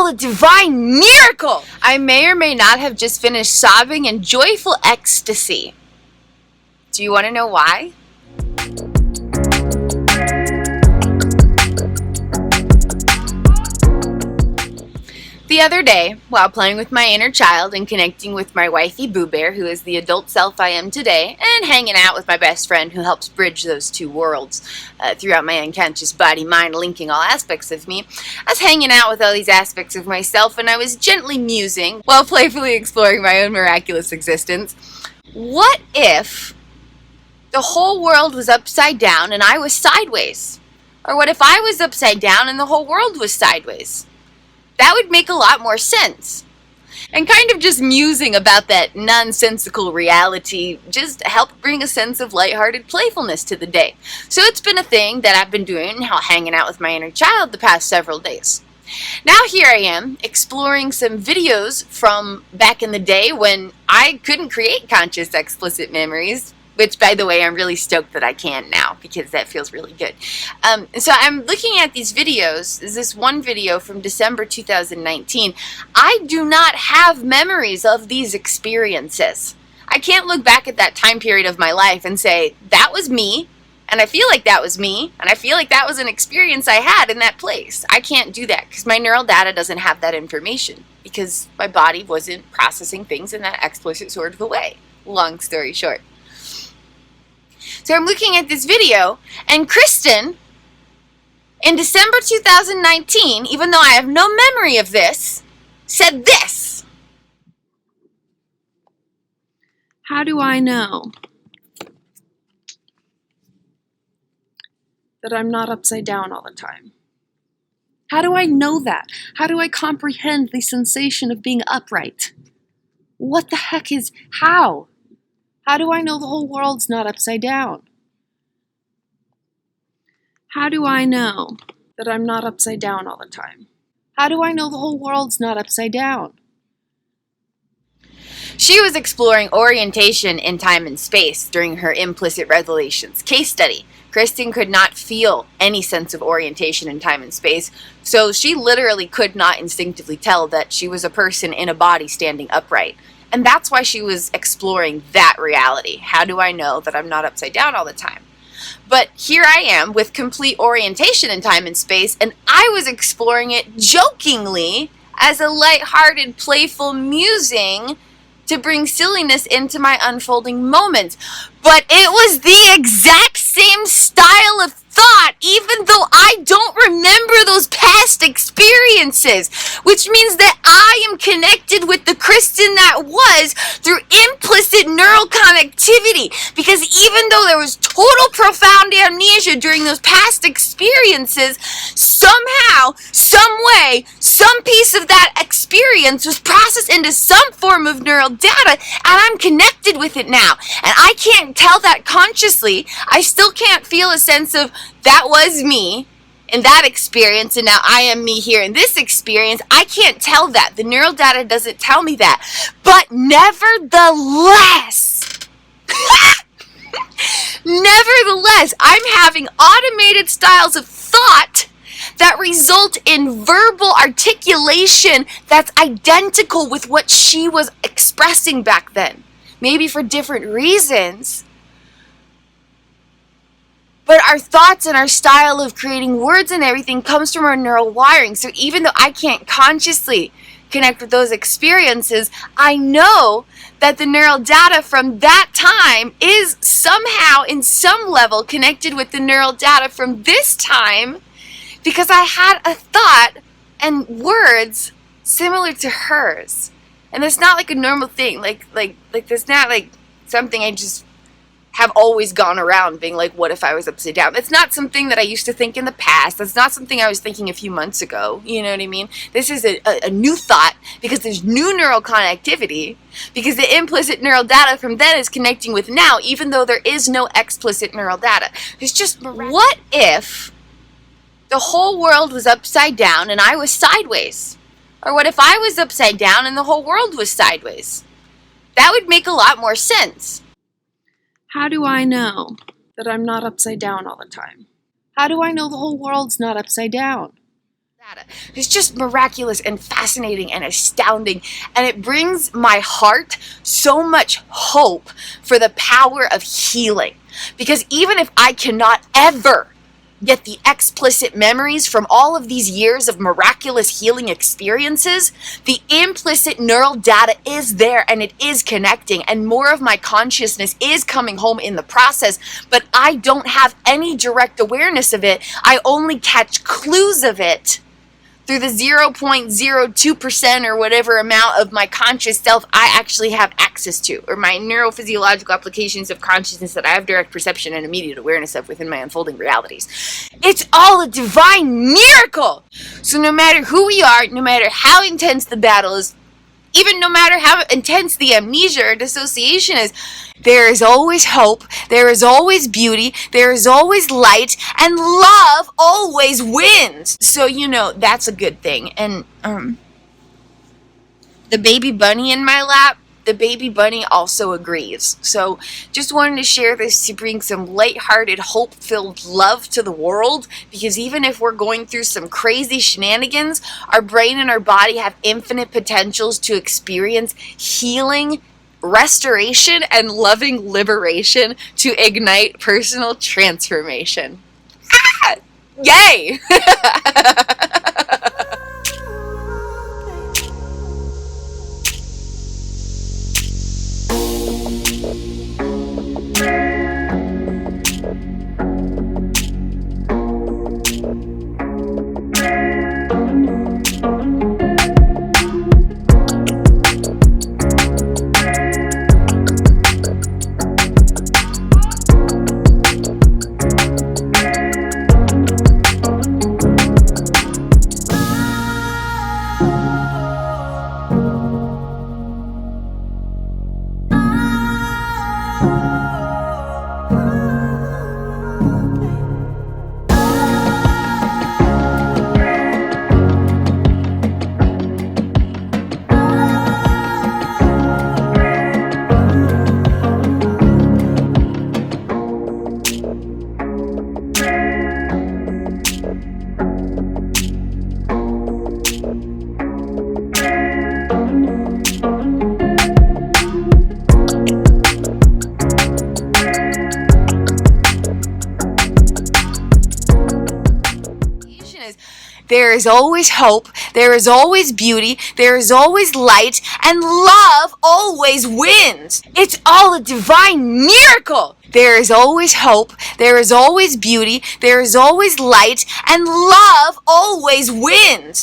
call a divine miracle. I may or may not have just finished sobbing in joyful ecstasy. Do you want to know why? The other day, while playing with my inner child and connecting with my wifey Boo Bear, who is the adult self I am today, and hanging out with my best friend who helps bridge those two worlds throughout my unconscious body, mind, linking all aspects of me, I was hanging out with all these aspects of myself, and I was gently musing, while playfully exploring my own miraculous existence. What if the whole world was upside down and I was sideways? Or what if I was upside down and the whole world was sideways? That would make a lot more sense. And kind of just musing about that nonsensical reality just helped bring a sense of lighthearted playfulness to the day. So it's been a thing that I've been doing, hanging out with my inner child the past several days. Now here I am, exploring some videos from back in the day when I couldn't create conscious explicit memories, which, by the way, I'm really stoked that I can now, because that feels really good. So I'm looking at these videos. There's this one video from December 2019. I do not have memories of these experiences. I can't look back at that time period of my life and say, that was me, and I feel like that was me, and I feel like that was an experience I had in that place. I can't do that, because my neural data doesn't have that information, because my body wasn't processing things in that explicit sort of a way. Long story short. So I'm looking at this video, and Kristin, in December 2019, even though I have no memory of this, said this. How do I know that I'm not upside down all the time? How do I know that? How do I comprehend the sensation of being upright? What the heck is, how? How do I know the whole world's not upside down? How do I know that I'm not upside down all the time? How do I know the whole world's not upside down? She was exploring orientation in time and space during her implicit revelations case study. Kristin could not feel any sense of orientation in time and space, so she literally could not instinctively tell that she was a person in a body standing upright. And that's why she was exploring that reality. How do I know that I'm not upside down all the time? But here I am with complete orientation in time and space, and I was exploring it jokingly as a lighthearted, playful musing to bring silliness into my unfolding moments. But it was the exact same style of thought, even though I don't remember those past experiences, which means that I am connected with the Kristin that was through implicit neural connectivity, because even though there was total profound amnesia during those past experiences, somehow, some way, some piece of that experience was processed into some form of neural data, and I'm connected with it now. And I can't tell that consciously. I still can't feel a sense of that was me in that experience, and now I am me here in this experience. I can't tell that. The neural data doesn't tell me that. But nevertheless, I'm having automated styles of thought that result in verbal articulation that's identical with what she was expressing back then. Maybe for different reasons. But our thoughts and our style of creating words and everything comes from our neural wiring. So even though I can't consciously connect with those experiences, I know that the neural data from that time is somehow, in some level, connected with the neural data from this time, because I had a thought and words similar to hers. And it's not like a normal thing. Like there's not like something I just have always gone around being like, what if I was upside down? It's not something that I used to think in the past. That's not something I was thinking a few months ago. You know what I mean? This is a new thought, because there's new neural connectivity, because the implicit neural data from then is connecting with now, even though there is no explicit neural data. It's just, what if the whole world was upside down and I was sideways? Or what if I was upside down and the whole world was sideways? That would make a lot more sense. How do I know that I'm not upside down all the time? How do I know the whole world's not upside down? It's just miraculous and fascinating and astounding, and it brings my heart so much hope for the power of healing. Because even if I cannot ever get the explicit memories from all of these years of miraculous healing experiences, the implicit neural data is there and it is connecting, and more of my consciousness is coming home in the process, but I don't have any direct awareness of it. I only catch clues of it through the 0.02% or whatever amount of my conscious self I actually have access to, or my neurophysiological applications of consciousness that I have direct perception and immediate awareness of within my unfolding realities. It's all a divine miracle! So no matter who we are, no matter how intense the battle is, even no matter how intense the amnesia or dissociation is, there is always hope, there is always beauty, there is always light, and love always wins. So, that's a good thing. And the baby bunny in my lap, the baby bunny also agrees. So just wanted to share this to bring some lighthearted, hope-filled love to the world, because even if we're going through some crazy shenanigans, our brain and our body have infinite potentials to experience healing, restoration, and loving liberation to ignite personal transformation. Ah! Yay! There is always hope, there is always beauty, there is always light, and love always wins. It's all a divine miracle. There is always hope, there is always beauty, there is always light, and love always wins.